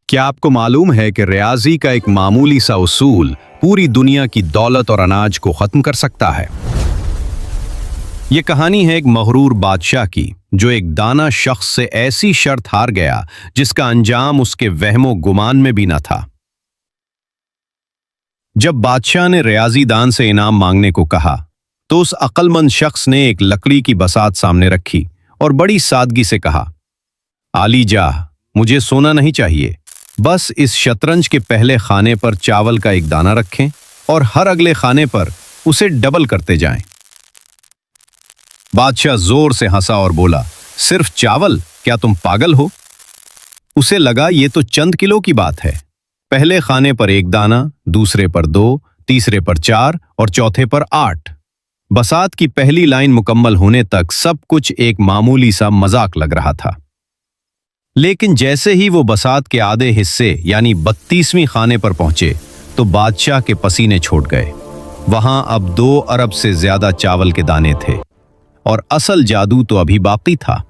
क्या आपको मालूम है कि रियाजी का एक मामूली सा उसूल पूरी दुनिया की दौलत और अनाज को खत्म कर सकता है। ये कहानी है एक मगरूर बादशाह की जो एक दाना शख्स से ऐसी शर्त हार गया जिसका अंजाम उसके वहमो गुमान में भी न था। जब बादशाह ने रियाजी दान से इनाम मांगने को कहा तो उस अक्लमंद शख्स ने एक लकड़ी की बसात सामने रखी और बड़ी सादगी से कहा, आली जाह, मुझे सोना नहीं चाहिए, बस इस शतरंज के पहले खाने पर चावल का एक दाना रखें और हर अगले खाने पर उसे डबल करते जाएं। बादशाह जोर से हंसा और बोला, सिर्फ चावल? क्या तुम पागल हो? उसे लगा ये तो चंद किलो की बात है। पहले खाने पर एक दाना, दूसरे पर 2, तीसरे पर 4 और चौथे पर 8। बसात की पहली लाइन मुकम्मल होने तक सब कुछ एक मामूली सा मजाक लग रहा था। लेकिन जैसे ही वो बसात के आधे हिस्से यानी 32वें खाने पर पहुंचे तो बादशाह के पसीने छूट गए। वहां अब 2 अरब से ज्यादा चावल के दाने थे और असल जादू तो अभी बाकी था।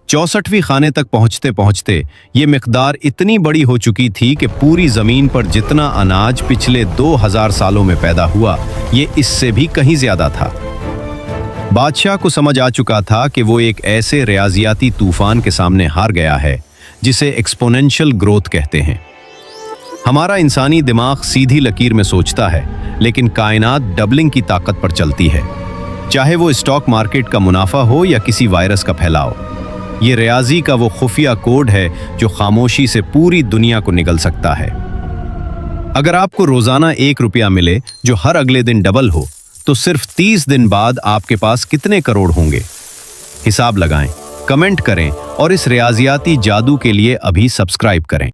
64वें खाने तक पहुंचते पहुंचते ये मिकदार इतनी बड़ी हो चुकी थी कि पूरी जमीन पर जितना अनाज पिछले 2000 सालों में पैदा हुआ, ये इससे भी कहीं ज्यादा था। बादशाह को समझ आ चुका था कि वो एक ऐसे रियाजियाती तूफान के सामने हार गया है जिसे एक्सपोनेंशियल ग्रोथ कहते हैं। हमारा इंसानी दिमाग सीधी लकीर में सोचता है, लेकिन कायनात डबलिंग की ताकत पर चलती है, चाहे वो स्टॉक मार्केट का मुनाफा हो या किसी वायरस का फैलाव। ये रियाजी का वो खुफिया कोड है जो खामोशी से पूरी दुनिया को निगल सकता है। अगर आपको रोजाना 1 रुपया मिले जो हर अगले दिन डबल हो, तो सिर्फ 30 दिन बाद आपके पास कितने करोड़ होंगे? हिसाब लगाएं, कमेंट करें और इस रियाजियाती जादू के लिए अभी सब्सक्राइब करें।